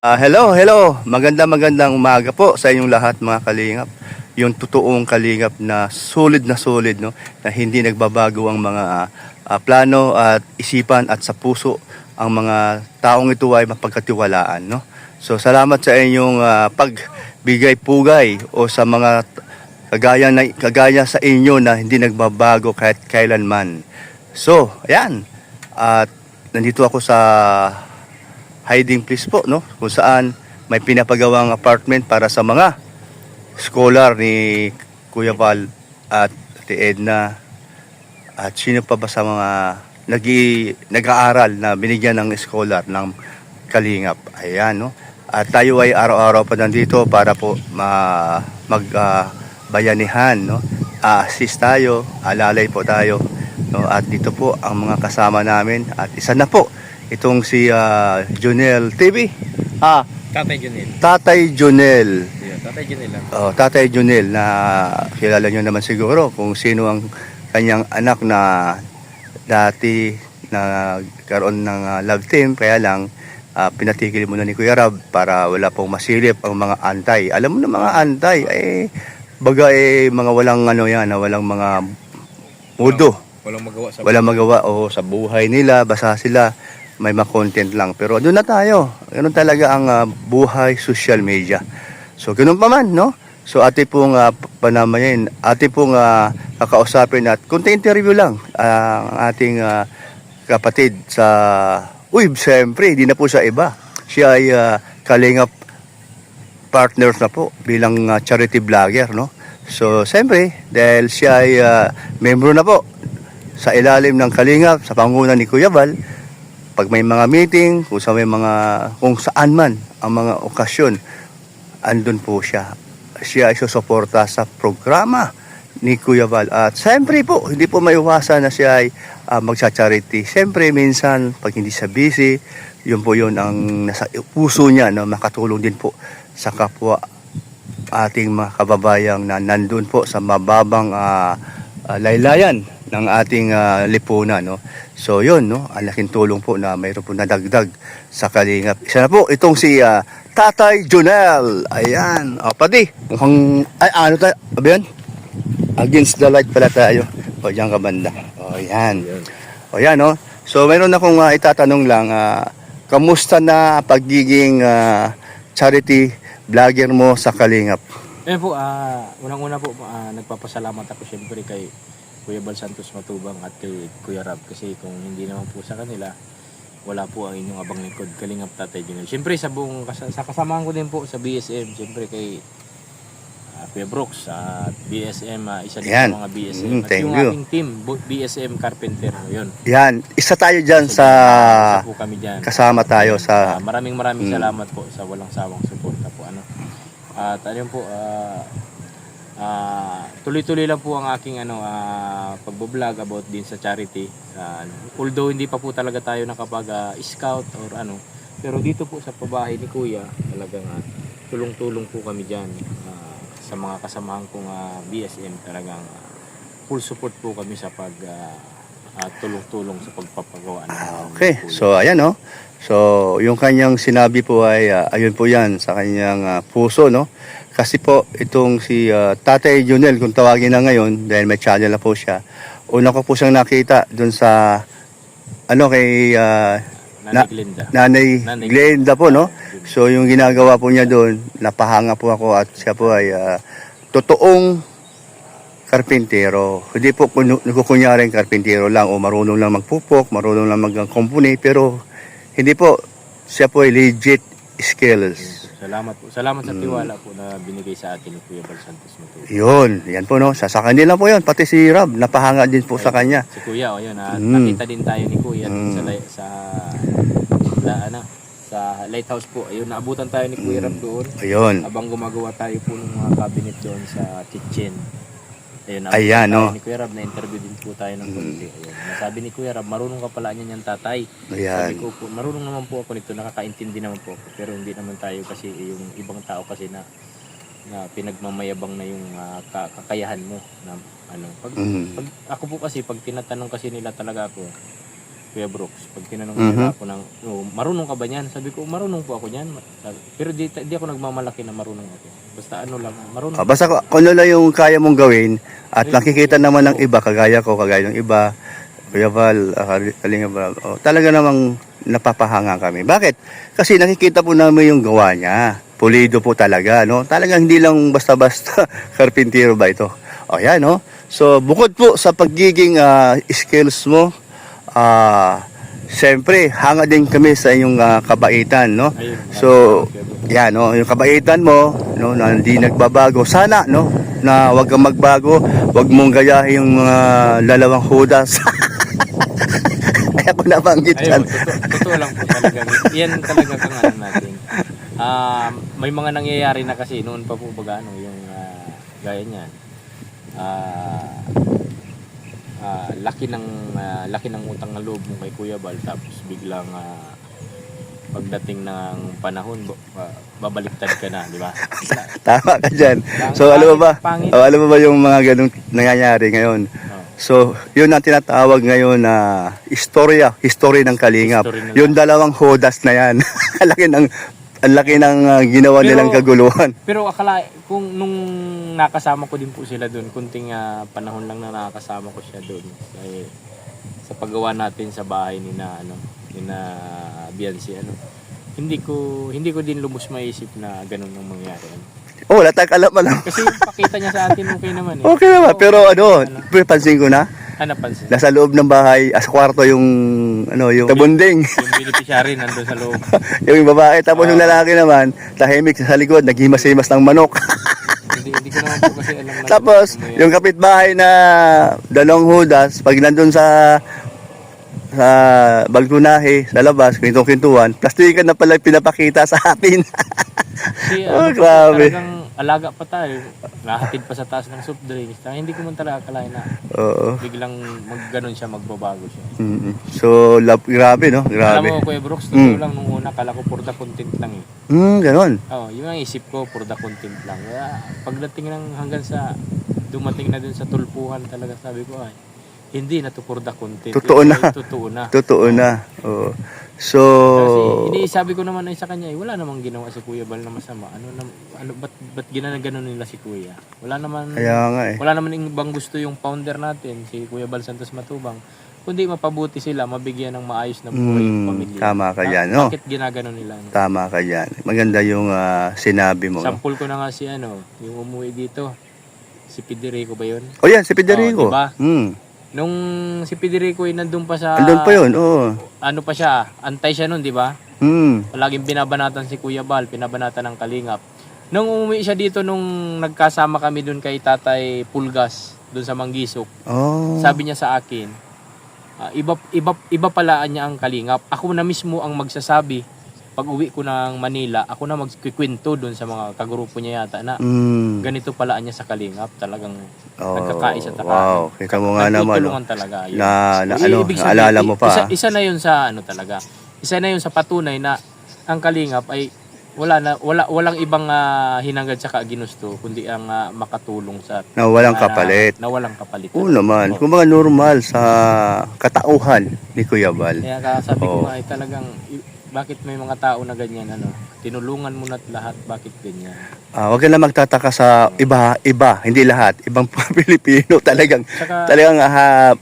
Hello. Magandang umaga po sa inyong lahat mga kalingap. Yung totoong kalingap na solid, no? Na hindi nagbabago ang mga plano at isipan at sa puso ang mga taong ito ay mapagkatiwalaan, no? So salamat sa inyong pagbigay pugay o sa mga kagaya sa inyo na hindi nagbabago kahit kailanman. So, ayan. At nandito ako sa hiding place po, no? Kung saan may pinapagawang apartment para sa mga scholar ni Kuya Val at Ate Edna at sino pa ba sa mga nag-aaral na binigyan ng scholar ng Kalingap. Ayan, no? At tayo ay araw-araw pa nandito para po bayanihan, no? Assist tayo, alalay po tayo, no? At dito po ang mga kasama namin at isa na po itong si Junel TV. Tatay Junel. Tatay Junel. Yeah, Tatay Junel lang. Tatay Junel na kilala nyo naman siguro kung sino ang kanyang anak na dati na karoon ng love team. Kaya lang pinatigil muna ni Kuya Rab para wala pong masilip ang mga antay. Alam mo na mga antay baga mga walang walang mga mudo. Walang magawa sa buhay nila, basta sila may ma-content lang. Pero doon na tayo. Ganun talaga ang buhay social media. So, ganun pa man, no? So, ate pong panamayin, ate pong kakausapin at kunti interview lang ang ating kapatid sa siyempre, hindi na po sa iba. Siya ay Kalingap partners na po bilang charity vlogger, no? So, siyempre, dahil siya ay membro na po sa ilalim ng Kalingap, sa panguna ni Kuya Val, pag may mga meeting, kung saan man ang mga okasyon, andun po siya. Siya ay susuporta sa programa ni Kuya Val. At siyempre po, hindi po maiwasan na siya ay magsa-charity. Siyempre, minsan, pag hindi siya busy, yun po yun ang nasa puso niya, no? Makatulong din po sa kapwa ating mga kababayang na nandun po sa mababang laylayan ng ating lipunan, no? So yun, no, ang laking tulong po na mayroon po nadagdag sa Kalingap. Isa na po itong si Tatay Junel. Ayan, pati mukhang ano tayo, abiyan? Against the light pala tayo. O diyan ka banda. O yan, no. So mayroon akong itatanong lang, kamusta na pagiging charity vlogger mo sa Kalingap? Po, unang-una po, nagpapasalamat ako siyempre kay Kuya Val Santos Matubang at kay Kuya Rab, kasi kung hindi naman po sa kanila, wala po ang inyong abang lingkod, Kalingap Tatay Junel. Siyempre sa kasamahan ko din po sa BSM, siyempre kay Kuya Brooks at BSM, isa din sa mga BSM. At yung aking team, BSM Carpenter, yun. Yan, isa tayo dyan isa po kami dyan. Kasama tayo sa... maraming salamat po sa walang sawang suporta po. At ayun po, tuloy-tuloy lang po ang aking pagbo-vlog about din sa charity. Although hindi pa po talaga tayo nakapag-scout or pero dito po sa pabahay ni Kuya, talagang tulong-tulong po kami diyan sa mga kasamahan kong BSM. Talagang full support po kami sa tulong-tulong sa pagpapagawa ng Okay, so ayan, no. So yung kanyang sinabi po ay ayun po yan sa kanyang puso, no. Kasi po itong si Tatay Junel, kung tawagin na ngayon dahil may channel na po siya, una ko po siyang nakita doon sa kay Nanay Glenda po, no. So yung ginagawa po niya doon, napahanga po ako at siya po ay totoong karpintero. Hindi po nagkukunyaring karpintero lang o marunong lang magpupok, marunong lang mag-company, pero hindi po, siya po ay legit skills. Salamat po. Salamat sa tiwala po na binigay sa atin ni Kuya Val Santos Matubang. Yan po, no. Sa kanila po yun, pati si Rab, napahanga din po sa kanya. Si Kuya, yun, nakita din tayo ni Kuya sa lighthouse po. Ayun, naabutan tayo ni Kuya Rab doon. Ayun. Habang gumagawa tayo po ng mga cabinet doon sa kitchen. Ayan, no. Ni Kuya Rab, na-interview din po tayo ng konti. Sabi ni Kuya Rab, marunong ka pala niyan tatay. Ayan. Sabi ko po, marunong naman po ako nito, nakakaintindi naman po ako. Pero hindi naman tayo kasi, yung ibang tao kasi na pinagmamayabang na yung kakayahan mo. Pag ako po kasi, pag tinatanong kasi nila talaga ako, Kuya Brooks. Pag tinanong Mhm. nila ako ng, marunong ka ba niyan? Sabi ko, marunong po ako niyan. Pero di ako nagmamalaki na marunong ako. Basta ano lang, marunong. Basta kung ano lang yung kaya mong gawin at Ay, nakikita oo. naman ng iba, kagaya ko, kagaya ng iba, Kuya Val, Kalinga Brad, talaga namang napapahanga kami. Bakit? Kasi nakikita po namin yung gawa niya. Pulido po talaga, no? Talagang hindi lang basta-basta karpintero ba ito. O yan, no? So, bukod po sa pagiging skills mo, siyempre, hanga din kami sa iyong kabaitan, no? Ayun, So, yan, no? Yung kabaitan mo, no, na hindi nagbabago. Sana, no? Na wag kang magbago, wag mong gayahin yung mga lalawang hudas. Ay, ako nabanggit yan. Ayun, totoo lang po talaga. Yan talaga kang ano natin. May mga nangyayari na kasi noon pa po baga ano, yung gaya niyan. Laki ng utang na loob mo kay Kuya Bal, tapos biglang pagdating ng panahon babaliktad ka na, di ba? Tama ka dyan. So, alam mo ba? Pangit. Alam mo ba yung mga ganung nangyayari ngayon? So, yun ang tinatawag ngayon na history ng Kalingap. History nila. Yung dalawang hodas na yan. Ang laki ng ginawa Pero- nilang kaguluhan. Pero akala kung nung nakasama ko din po sila doon, kunting panahon lang na nakasama ko siya doon. Ay, sa paggawa natin sa bahay ni na Bianci, hindi ko din lubos maisip na ganun ang mangyari. Oh, wala tayong alam. Kasi yung pakita niya sa atin okay naman eh. Okay naman. Pero pansin ko na, Napansin. nasa loob ng bahay, sa kwarto yung tabunding. Yung beneficiary nandun sa loob. Yung babae, tapos yung lalaki naman, tahimik sa likod, naghimas-himas ng manok. hindi ko naman po kasi alam na. Tapos, yung kapitbahay na dalawang hudas, pag nandun sa balkonahe, sa labas, kwentong-kwentuhan, plastikan na pala pinapakita sa atin. Kasi, grabe. Talagang alaga pa tayo. Nahatid pa sa taas ng soft drinks. Hindi ko man talaga akalain na Oo. biglang magganon siya, magbabago siya. Mm. So, grabe, no? Alam Grabe. mo, Kuya Brooks, totoo lang nung una, kala ko for the content lang eh. Ganon. Yung ang isip ko, for the content lang. Kaya pagdating ng hanggang sa, dumating na dun sa tulpuhan talaga, sabi ko ay, hindi na to for the content. Totoo na. Totoo na. Totoo na. Oo. So, Kasi inisabi ko naman ay sa kanya, wala namang ginawa si Kuya Bal na masama. Ba't ginaganon nila si Kuya? Wala naman Wala naman ibang gusto yung founder natin, si Kuya Bal Santos Matubang. Kundi mapabuti sila, mabigyan ng maayos na buhay yung pamilya. Tama ka dyan, no? Bakit ginaganon nila? Tama ka dyan. Maganda yung sinabi mo. No? Sample ko na nga si yung umuwi dito. Si Federico ba yun? O yan, si Federico. Diba? Mm. Nung si Federico ay nandun pa sa... Andun pa yun, oo. Ano pa siya, antay siya nun, di ba? Palaging binabanatan si Kuya Bal, binabanatan ng Kalingap. Nung umuwi siya dito, nung nagkasama kami dun kay Tatay Pulgas, dun sa Manggisok, sabi niya sa akin, iba pala niya ang Kalingap. Ako na mismo ang magsasabi, pag uwi ko ng Manila, ako na magkikwento dun sa mga kagrupo niya yata na ganito pala niya sa Kalingap. Talagang nagkakais at wow, kita mo nga naman. Nagtutulungan talaga. Yun. Ibig sabihin, naalala mo pa. Isa na yun sa talaga. Isa na yun sa patunay na ang Kalingap ay walang ibang hinangad sa ginusto kundi ang makatulong sa Na walang kapalit. Na walang kapalit. Oo naman. Kung mga normal sa katauhan ni Kuya Bal. Kaya sabi ko nga ay talagang bakit may mga tao na ganyan tinulungan mo na't lahat, bakit ganyan? Wag ka na magtataka sa iba, hindi lahat, ibang Pilipino talagang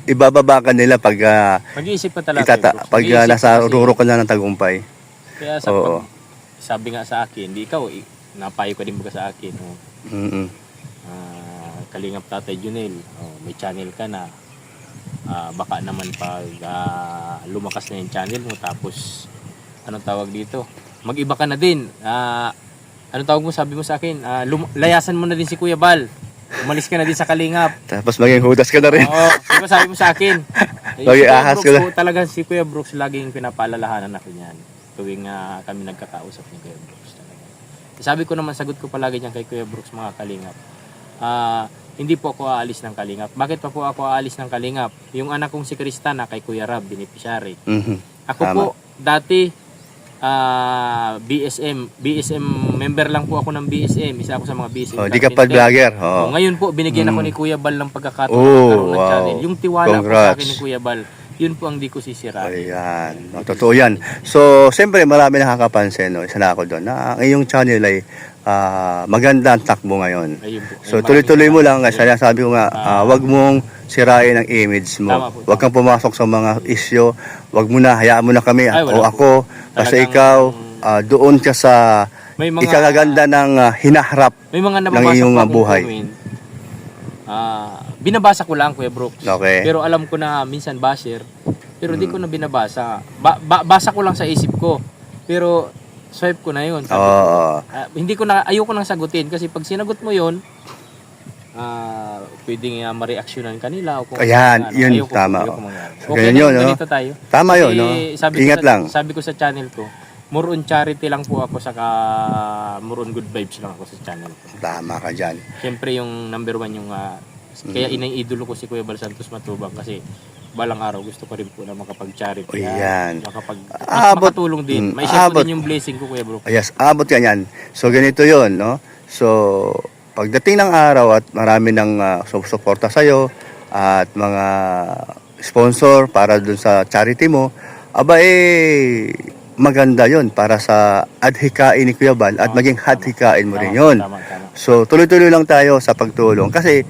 ibababa ka nila pag mag-iisip ka talaga. pag nasa ruro ka na ng tagumpay. Kaya sabi nga sa akin, di ikaw napayo ka din ba sa akin? Kalingap Tatay Junel, may channel ka na. Baka naman pag lumakas na yung channel mo tapos anong tawag dito? Mag-iba ka na din. Anong tawag mo? Sabi mo sa akin, layasan mo na din si Kuya Bal. Umalis ka na din sa Kalingap. Tapos maging hudas ka na rin. Oo, diba sabi mo sa akin? Maging ahas ka na. Talaga si Kuya Brooks laging pinapaalalahanan ako niyan. Tuwing kami nagkakausap ni Kuya Brooks talaga. Sabi ko naman, sagot ko palagi niyan kay Kuya Brooks, mga Kalingap. Hindi po ako aalis ng Kalingap. Bakit pa po ako aalis ng Kalingap? Yung anak kong si Cristana kay Kuya Rab, beneficiary. Ako po, dati, BSM member lang po ako ng BSM, isa ako sa mga BSM. Di ka pa vlogger. Ngayon po binigyan ako ni Kuya Bal ng pagkakataon ng channel. Yung tiwala po sa akin ni Kuya Bal, yun po ang di ko sisirain. Ayan. No, totoo yan. So, siyempre marami nakakapansin, no? Isa na ako doon, na ang iyong channel ay maganda ang takbo ngayon. Ayun po. So, Maraming tuloy-tuloy mo lang. salamat. Kasi sabi ko nga, wag mong sirain ang image mo. Tama po, Wag kang pumasok sa mga isyo. Wag mo na, hayaan mo na kami. Ay, O wala ako. Kasi Talagang- ikaw, doon ka sa May mga ikagaganda ng hinaharap. may mga ng nababasa iyong, po akong buhay. comment. Binabasa ko lang, Kuya Brooks. Okay. Pero alam ko na minsan basher, pero di ko na binabasa. Basa ko lang sa isip ko. Pero swipe ko na yun. Sabi ko, Oo. hindi ko na, ayoko nang sagutin kasi pag sinagot mo yun, pwedeng ma-reactionan kanila o kung Ayan, yun, ayoko, tama. ayoko mangyari. So, Okay ganyan na yun, no? ganito tayo. Tama yun, no? Ingat lang. Sabi ko sa channel ko, more on charity lang po ako, saka more on good vibes lang ako sa channel ko. Tama ka dyan. Siyempre yung number one yung kaya idolo ko si Kuya Bal Santos Matubang kasi balang araw gusto ko rin po na makapag-charity. O, yan. Abot. Makatulong din. May Abot. share din yung blessing ko, Kuya Bro. Yes, abot ka yan. So, ganito yon, no? So, pagdating ng araw at marami ng susuporta sa'yo at mga sponsor para dun sa charity mo, aba maganda yon para sa adhikain ni Kuya Bal at maging hadhikain mo rin yon. Tama. So, tuloy-tuloy lang tayo sa pagtulong. Kasi,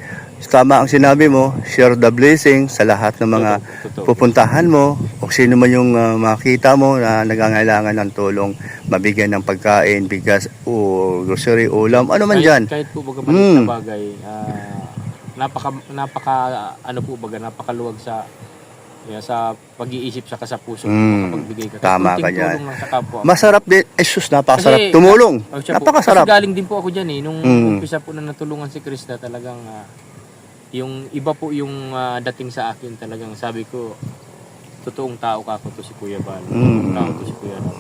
tama ang sinabi mo, share the blessing sa lahat ng mga Totoo. pupuntahan mo o sino man yung makita mo na nangangailangan ng tulong, mabigyan ng pagkain, bigas o grocery, ulam, ano man dyan. Kahit po baga maliit na bagay, napakaluwag sa pag-iisip sa kasapuso makapagbigay ka. Tama ka Kunting dyan. tulong lang sa kapwa. Masarap din. Jesus, napakasarap Kasi, tumulong. Siya po, Napakasarap. kasi galing din po ako dyan nung umpisa po na natulungan si Krista talagang yung iba po yung dating sa akin talagang sabi ko totoong tao ka ako to si Kuya Bal. Tao to si Kuya Bal.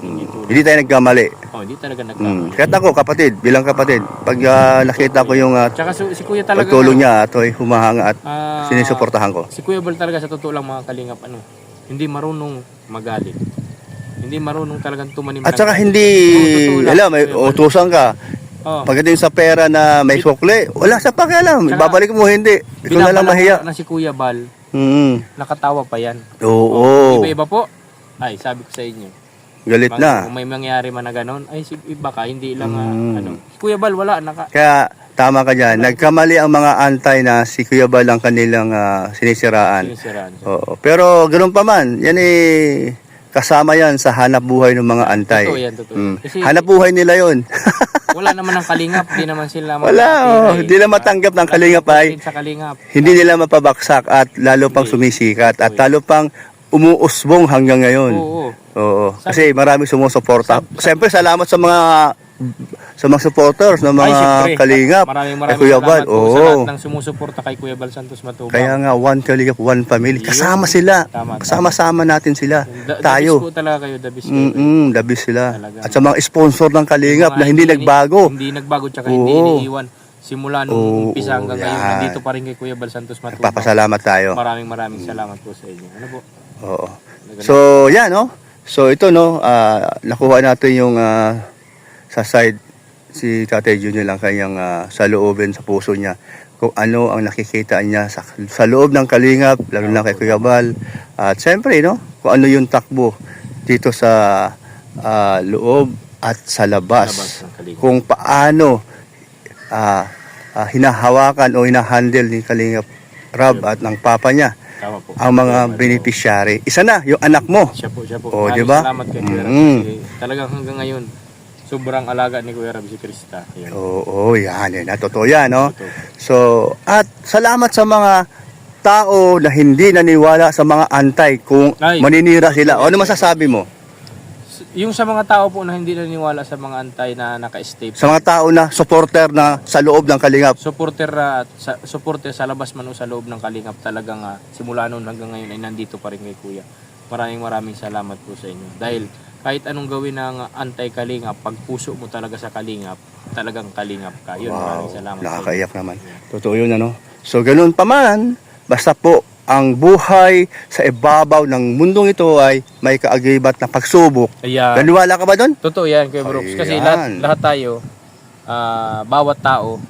Hindi tayo nagkamali. Hindi talaga nagkamali. Kahit ako, kapatid, bilang kapatid, pag nakita ko yung Tsaka si Kuya talaga pagtulong niya, ito ay humahanga at ah, sinisuportahan ko. si Kuya Bal talaga sa totoo lang mga kalingap hindi marunong magalit. Hindi marunong talagang tumanim. At saka ng- hindi, totoo lang, alam, may Kuya Bal. utusan ka. Oh. Pagdating sa pera na may sukle, wala sa pakialam. Tsaka, Ibabalik mo, hindi. Ikaw na lang mahiya. Na si Kuya Bal, nakatawa pa yan. Oo. Iba-iba po. Ay, sabi ko sa inyo. Galit na. Kung may mangyari man na ganun, ay iba ka, hindi lang Si Kuya Bal, wala. Kaya, tama ka dyan. Nagkamali ang mga antay na si Kuya Bal ang kanilang sinisiraan. Sinisiraan. Oo. Pero, ganoon pa man, yan kasama yan sa hanap buhay ng mga antay. Totoo yan, totoo. Kasi- Hanap buhay nila yon. Wala naman ang kalingap. Hindi naman sila Hindi na matanggap ng kalingap ay sa kalingap. hindi nila mapabaksak at lalo pang sumisikat at lalo pang umuusbong hanggang ngayon. Oo. Kasi marami sumusuporta. Siyempre, salamat sa mga supporters ng mga kalingap. Maraming kay Kuya Bal. salamat po sa lahat ng sumusuporta kay Kuya Bal Santos Matubang. Kaya nga, one kalingap, one family. Kasama sila. Tama. Kasama-sama natin sila. The Tayo. best po talaga kayo, the best kayo. The best sila. Talagang- At sa mga sponsor ng kalingap Mga na hindi nagbago. Hindi nagbago, tsaka hindi Oo. iniiwan. Simula nung umpisa hanggang ngayon, yan. nandito pa rin kay Kuya Bal Santos Matubang. Papasalamat tayo. Maraming salamat po sa inyo. Ano po? Oo. So, yan, no? So, ito, no? Nakuha natin yung sa side si Tatay Junior lang kanyang sa loobin, sa puso niya. Kung ano ang nakikita niya sa loob ng kalingap, lalo na kay Kuya Bal. At siyempre, no? Kung ano yung takbo dito sa loob at sa labas. ng kalingap. Kung paano hinahawakan o hinahandle ni Kalingap Rab at ng papa niya Tama po. ang mga beneficiary. Isa na, yung anak mo. Siya po. Oh, Maraming di ba? Salamat kay Kuya Rab. Kasi talagang hanggang ngayon, sobrang alaga ni Kuya Rab si Krista. Ayun. Oo, yan. Totoo yan, no? Totoo. So, at salamat sa mga tao na hindi naniwala sa mga antay kung Ay, maninira sila. O ano masasabi mo? Yung sa mga tao po na hindi naniniwala sa mga antay na naka-stay, Sa mga tao na supporter na sa loob ng kalingap. supporter sa labas man o sa loob ng kalingap, talagang simula noon hanggang ngayon ay nandito pa rin kay Kuya. Maraming salamat po sa inyo. Dahil kahit anong gawin ng antay-kalingap, pag puso mo talaga sa kalingap, talagang kalingap ka. Yun, maraming salamat. Nakakaiyak naman. Totoo yun, ano? So, ganun pa man, basta po, ang buhay sa ibabaw ng mundong ito ay may kaagibat na pagsubok. Ayan. Naniwala ka ba doon? Totoo yan, Kuya Brooks. Kasi Ayan. lahat tayo, bawat tao,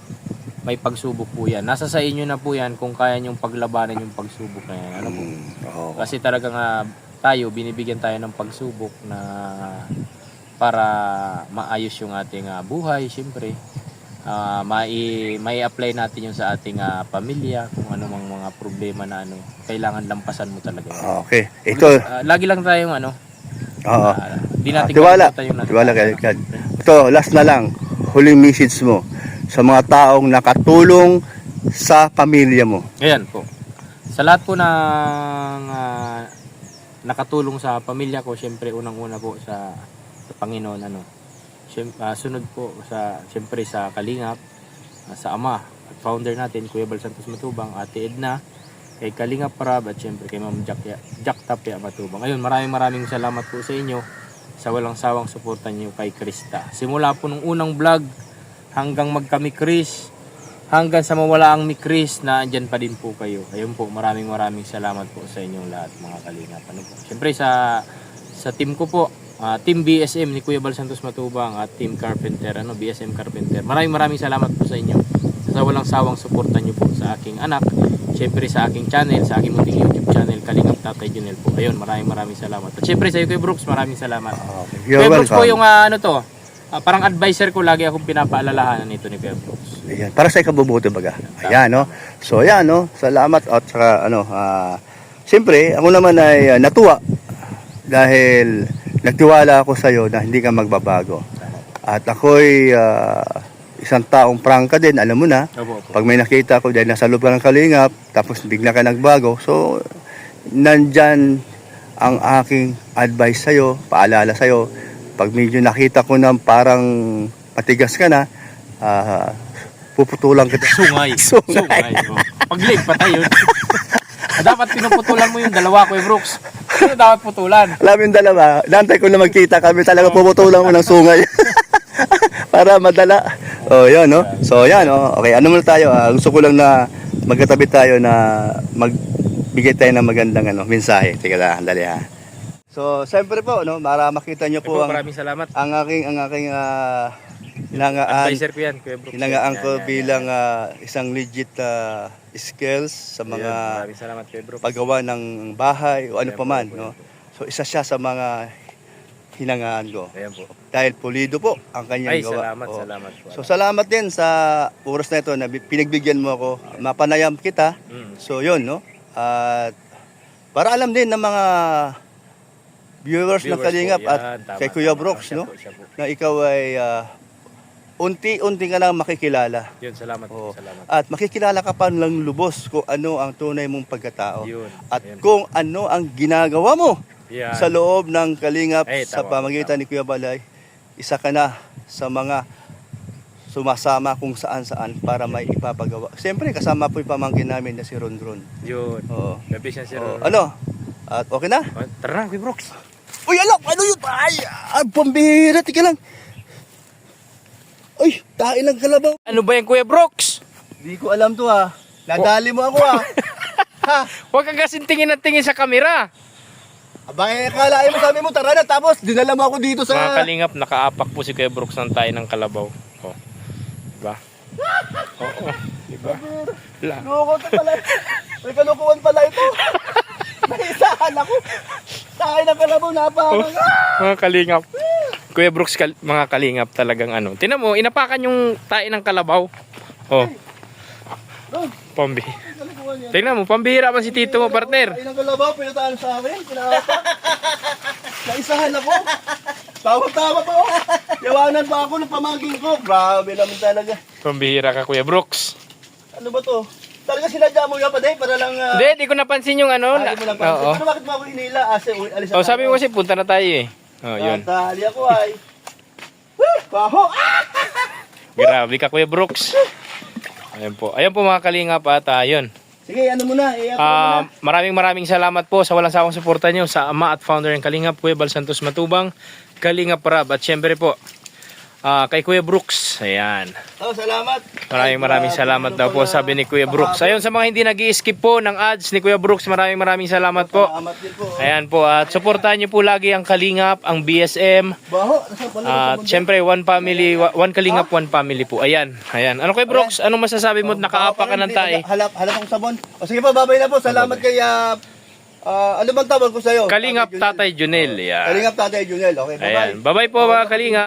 may pagsubok po yan. Nasa sa inyo na po yan kung kaya nyong paglabanan yung pagsubok na yan. Ano po? Oo. Kasi talagang tayo, binibigyan tayo ng pagsubok na para maayos yung ating buhay, siyempre. Mai-apply natin yung sa ating pamilya, kung ano mang mga problema na kailangan lampasan mo talaga. Okay. Ito, Lagi lang tayong oo. di natin Tiwala. kalimutan yung Tiwala kay God. Ito, last na lang. Huling message mo sa mga taong nakatulong sa pamilya mo. Ayan po. Sa lahat po ng nakatulong sa pamilya ko, siyempre unang-una po sa Panginoon, sunod po siyempre sa Kalingap, sa Ama at founder natin Kuya Bal Santos Matubang, Ate Edna, kay Kalingap Rab, at siyempre kay Ma'am Jack Tapia Matubang. Ayun, maraming salamat po sa inyo sa walang sawang suporta niyo kay Krista. Simula po nung unang vlog hanggang magkami Chris, hanggang sa mawala ang mi Chris, na andyan pa din po kayo. Ayun po, maraming salamat po sa inyong lahat, mga Kalingap. Siyempre sa team ko po, Team BSM ni Kuya Bal Santos Matubang at Team Carpenter, BSM Carpenter. Maraming salamat po sa inyo sa walang sawang suporta niyo po sa aking anak. Siyempre sa aking channel, sa aking munting YouTube channel, Kalingap Tatay Junel po. Ayun, maraming salamat. At siyempre sa iyo, Kuya Brooks, maraming salamat. You're Kuya Brooks po welcome. yung parang advisor ko, lagi akong pinapaalalahanan nito ni Kuya Brooks. Ayan, para sa ikabubuti baga. Ayan, no. So, ayan, no. Salamat at saka siyempre, ako naman ay natuwa dahil nagtiwala ako sa iyo na hindi ka magbabago. At ako'y isang taong prangka din, alam mo na. Opo. Pag may nakita ko dahil nasa loob ka ng Kalingap, tapos bigla ka nagbago. So, nandyan ang aking advice sa'yo, paalala sa'yo. Pag medyo nakita ko na parang matigas ka na, puputulan kita. Sungay. Oh. Pag-leg, patay yun. Dapat pinuputulan mo yung dalawa, Kuya Brooks. Ano dapat putulan? Alam mo yung dalawa, nantay ko na magkita kami, talaga puputulan mo ng sungay. Para madala. Oh, yun, no? So, yan, no? Okay, ano muna tayo? Gusto ko lang na magkatabi tayo na magbigay tayo ng magandang mensahe. Teka lang, dali ha. So, siyempre po, no, para makita nyo po Maraming salamat. ang aking hinangaan, Advisor ko yan, Kuya Brooks. hinangaan ko Yan. bilang isang legit skills sa Ayun, mga maraming salamat, Kuya Brooks. paggawa ng bahay o ano Ayan pa po, man, Kuya no? Brooks. So, isa siya sa mga hinangaan ko. Ayan po. Dahil pulido po ang kanyang Ay, gawa. salamat, Oo. salamat po. So salamat din sa oras na ito na pinagbigyan mo ako, mapanayam kita. So yun, no? At para alam din ng mga viewers ng Kalingap at kay Kuya Brooks, no? Siya po. Na ikaw ay unti-unti ka na makikilala. Yun, salamat Oo. po, salamat. At makikilala ka pa ng lubos kung ano ang tunay mong pagkatao. Yun. At Ayan. kung ano ang ginagawa mo Yan. sa loob ng Kalingap Ay, sa tama, pamagitan ni Kuya Balay, isa ka na sa mga sumasama kung saan-saan para may ipapagawa. Siyempre, kasama po yung pamangkin namin na si Rondron. Yun. Oo. Gabi siya, sir. Oo. Ano? At okay na? Tara na, Kuya Brooks. Uy, alak! Ano yun? Ay, pambihira. Tika lang. Uy, tain ng kalabaw. Ano ba yan, Kuya Brooks? Di ko alam to ha. Nadali mo ako ha. Ha? Huwag kang kasing tingin at tingin sa kamera. Abang, akalain mo sabi mo, tara na. Tapos, dinala mo ako dito Mga sa... Kalingap, nakaapak po si Kuya Brooks ng tayo ng kalabaw. Oh. Diba? Oo. Diba? Loko to pala. May kalukuhan pala ito. Naisahan ako. Tain ng kalabaw na pa. Oh, mga Kalingap. Kuya Brooks, mga Kalingap talagang Tinan mo, inapakan yung tayo ng kalabaw. Oh. Pambi. Tingnan mo, pambihira man si Tito mo, partner. Tain ng kalabaw, pinataan sa akin. Pinataan. Naisahan ako. Tawa-tawa pa ako. Yawanan pa ako ng pamangkin ko. Grabe naman talaga. Pambihira ka, Kuya Brooks. Ano ba to? Talaga sinadya mo yan pa din para lang... Hindi, di ko napansin yung Hindi mo lang pa. Oo. Ano bakit mo ako hinila? Alis Oh, sabi mo kasi punta na tayo eh. Oh, yun. Tali ako ay. Baho! Grabe ka, Kuya Brooks. Ayan po. Ayan po mga Kalingap at yun. Sige, ano muna? Maraming salamat po sa walang sawang suporta nyo sa ama at founder ng Kalingap, Kuya Bal Santos Matubang, Kalingap Rab. At syempre po, kay Kuya Brooks. Ayan. Oh, salamat. Maraming salamat daw po, sabi ni Kuya Brooks. Ayun, sa mga hindi nag-i-skip po ng ads ni Kuya Brooks, maraming salamat po. Salamat din po. Ayan po, at suportahan niyo po lagi ang Kalingap, ang BSM. Baho. At syempre, one Kalingap, one family po. Ayan. Ano Kuya Brooks, anong masasabi mo? Nakaapa ka ng tae. Halap akong sabon. O sige po, babay na po. Salamat kay ano bang tawag ko sa'yo? Kalingap Tatay Junel. Yan. Kalingap Tatay Junel. Okay, bye-bye. Ayan. Bye-bye po mga Kalingap.